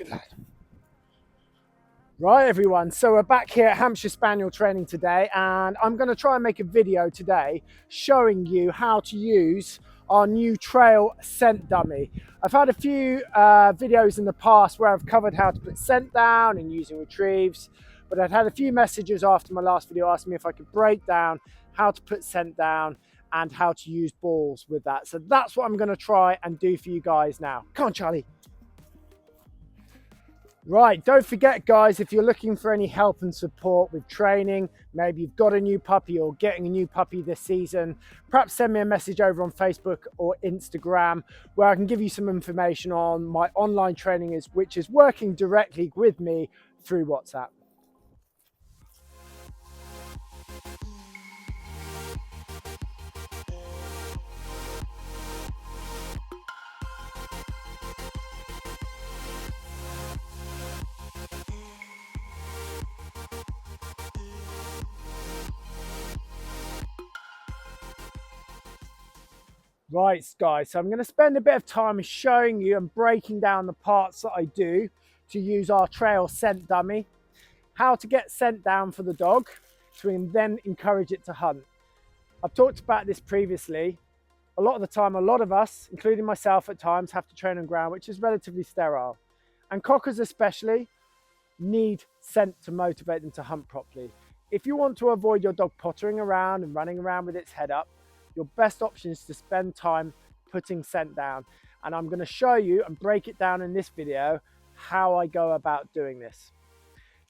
Good lad. Right, everyone, so we're back here at Hampshire Spaniel training today, and I'm going to try and make a video today showing you how to use our new trail scent dummy. I've had a few videos in the past where I've covered how to put scent down and using retrieves, but I'd had a few messages after my last video asking me if I could break down how to put scent down and how to use balls with that. So that's what I'm going to try and do for you guys now. Come on, Charlie. Right, don't forget guys, if you're looking for any help and support with training, maybe you've got a new puppy or getting a new puppy this season, perhaps send me a message over on Facebook or Instagram where I can give you some information on my online training, which is working directly with me through WhatsApp. Right guys, so I'm going to spend a bit of time showing you and breaking down the parts that I do to use our trail scent dummy, how to get scent down for the dog so we can then encourage it to hunt. I've talked about this previously. A lot of the time, a lot of us, including myself at times, have to train on ground which is relatively sterile, and cockers especially need scent to motivate them to hunt properly. If you want to avoid your dog pottering around and running around with its head up, your best option is to spend time putting scent down, and I'm going to show you and break it down in this video how I go about doing this.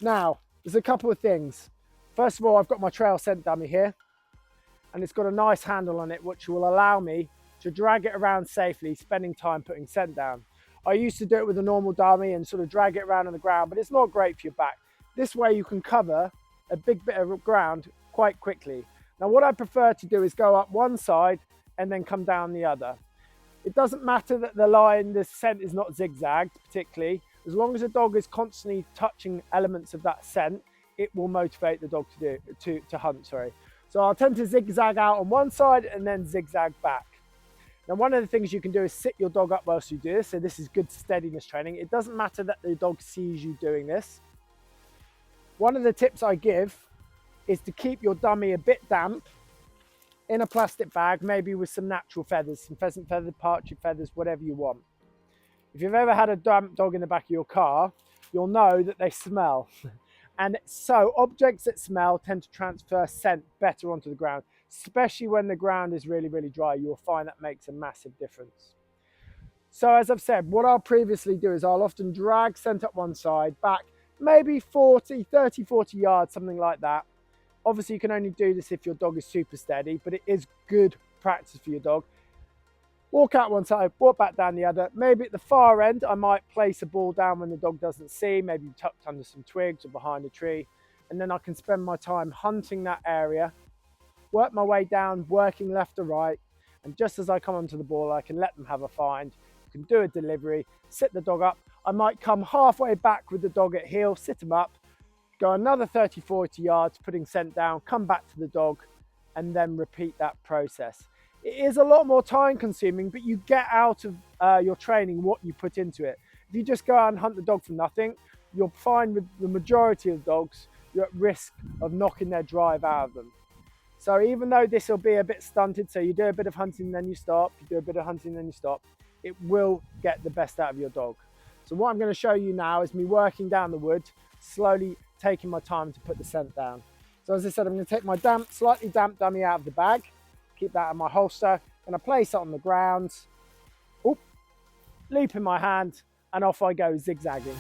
Now, there's a couple of things. First of all, I've got my trail scent dummy here, and it's got a nice handle on it which will allow me to drag it around safely, spending time putting scent down. I used to do it with a normal dummy and sort of drag it around on the ground, but it's not great for your back. This way you can cover a big bit of ground quite quickly. Now what I prefer to do is go up one side and then come down the other. It doesn't matter that the scent is not zigzagged particularly, as long as the dog is constantly touching elements of that scent, it will motivate the dog to hunt. So I'll tend to zigzag out on one side and then zigzag back. Now one of the things you can do is sit your dog up whilst you do this, so this is good steadiness training. It doesn't matter that the dog sees you doing this. One of the tips I give is to keep your dummy a bit damp in a plastic bag, maybe with some natural feathers, some pheasant feathers, partridge feathers, whatever you want. If you've ever had a damp dog in the back of your car, you'll know that they smell. And so objects that smell tend to transfer scent better onto the ground, especially when the ground is really, really dry. You'll find that makes a massive difference. So as I've said, what I'll previously do is I'll often drag scent up one side, back maybe 30, 40 yards, something like that. Obviously, you can only do this if your dog is super steady, but it is good practice for your dog. Walk out one side, walk back down the other. Maybe at the far end, I might place a ball down when the dog doesn't see, maybe tucked under some twigs or behind a tree. And then I can spend my time hunting that area, work my way down, working left to right. And just as I come onto the ball, I can let them have a find. You can do a delivery, sit the dog up. I might come halfway back with the dog at heel, sit them up, go another 30, 40 yards, putting scent down, come back to the dog, and then repeat that process. It is a lot more time consuming, but you get out of your training what you put into it. If you just go out and hunt the dog for nothing, you'll find with the majority of dogs, you're at risk of knocking their drive out of them. So even though this will be a bit stunted, so you do a bit of hunting, then you stop, you do a bit of hunting, then you stop, it will get the best out of your dog. So what I'm going to show you now is me working down the wood, slowly taking my time to put the scent down. So as I said, I'm going to take my slightly damp dummy out of the bag, keep that in my holster, and I place it on the ground, loop in my hand, and off I go zigzagging.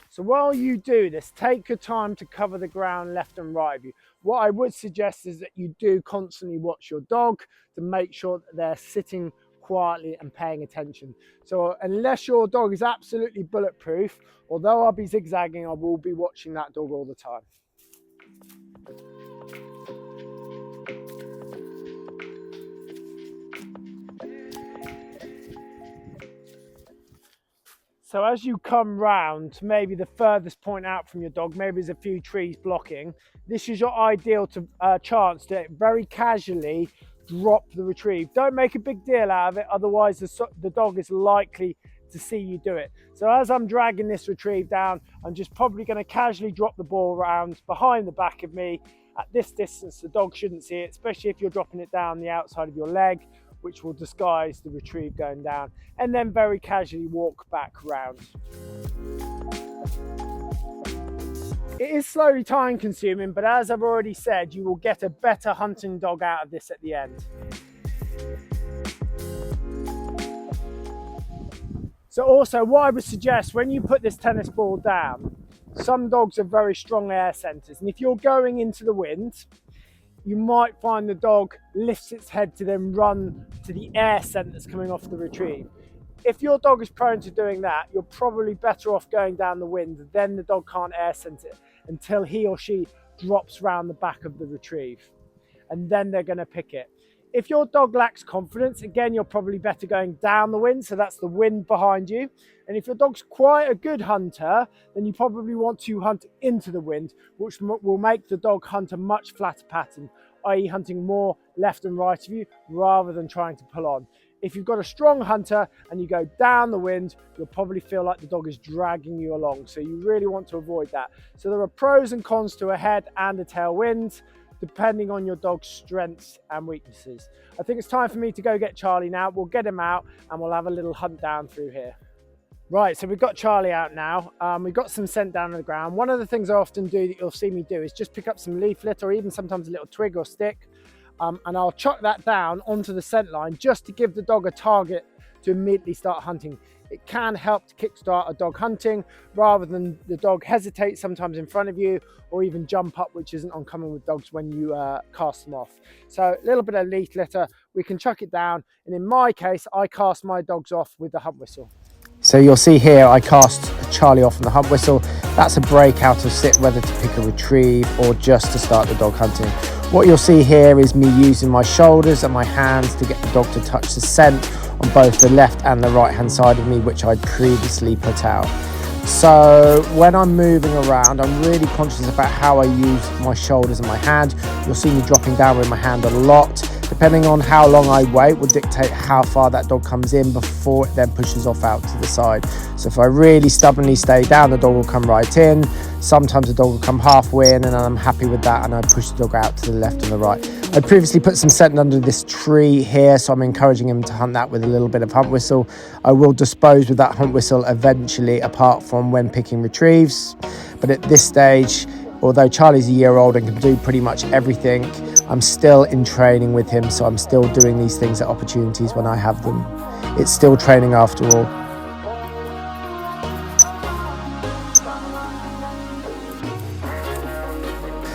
So while you do this, take your time to cover the ground left and right of you. What I would suggest is that you do constantly watch your dog to make sure that they're sitting quietly and paying attention. So unless your dog is absolutely bulletproof, although I'll be zigzagging, I will be watching that dog all the time. So as you come round, maybe the furthest point out from your dog, maybe there's a few trees blocking, this is your ideal chance to very casually drop the retrieve. Don't make a big deal out of it, otherwise the dog is likely to see you do it. So as I'm dragging this retrieve down, I'm just probably going to casually drop the ball around behind the back of me. At this distance, the dog shouldn't see it, especially if you're dropping it down the outside of your leg, which will disguise the retrieve going down, and then very casually walk back round. It is slowly time consuming, but as I've already said, you will get a better hunting dog out of this at the end. So also what I would suggest when you put this tennis ball down, some dogs have very strong air centers, and if you're going into the wind, you might find the dog lifts its head to then run to the air scent that's coming off the retrieve. If your dog is prone to doing that, you're probably better off going down the wind. Then the dog can't air scent it until he or she drops round the back of the retrieve, and then they're going to pick it. If your dog lacks confidence, again, you're probably better going down the wind, so that's the wind behind you. And if your dog's quite a good hunter, then you probably want to hunt into the wind, which will make the dog hunt a much flatter pattern, i.e. hunting more left and right of you rather than trying to pull on. If you've got a strong hunter and you go down the wind, you'll probably feel like the dog is dragging you along. So you really want to avoid that. So there are pros and cons to a head and a tail wind, depending on your dog's strengths and weaknesses. I think it's time for me to go get Charlie now. We'll get him out and we'll have a little hunt down through here. Right, so we've got Charlie out now. We've got some scent down on the ground. One of the things I often do that you'll see me do is just pick up some leaflet or even sometimes a little twig or stick, and I'll chuck that down onto the scent line just to give the dog a target to immediately start hunting. It can help to kickstart a dog hunting rather than the dog hesitate sometimes in front of you or even jump up, which isn't uncommon with dogs when you cast them off. So a little bit of leaf litter, we can chuck it down, and in my case I cast my dogs off with the hunt whistle. So you'll see here I cast Charlie off on the hunt whistle. That's a break out of sit, whether to pick a retrieve or just to start the dog hunting. What you'll see here is me using my shoulders and my hands to get the dog to touch the scent on both the left and the right hand side of me, which I'd previously put out. So when I'm moving around, I'm really conscious about how I use my shoulders and my hand. You'll see me dropping down with my hand a lot. Depending on how long I wait will dictate how far that dog comes in before it then pushes off out to the side. So if I really stubbornly stay down, the dog will come right in. Sometimes the dog will come halfway in, and I'm happy with that, and I push the dog out to the left and the right. I previously put some scent under this tree here, so I'm encouraging him to hunt that with a little bit of hunt whistle. I will dispose with that hunt whistle eventually, apart from when picking retrieves. But at this stage, although Charlie's a year old and can do pretty much everything, I'm still in training with him, so I'm still doing these things at opportunities when I have them. It's still training after all.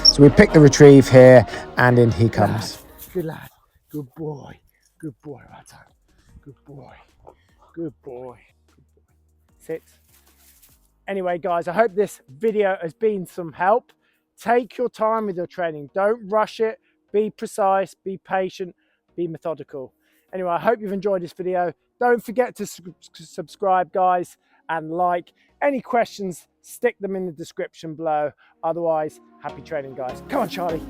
So we pick the retrieve here, and in he comes. Good lad, good boy, right time. Good boy, good boy. Sit. Anyway guys, I hope this video has been some help. Take your time with your training. Don't rush it. Be precise, be patient, be methodical. Anyway, I hope you've enjoyed this video. Don't forget to subscribe, guys, and like. Any questions, stick them in the description below. Otherwise, happy training, guys. Come on, Charlie.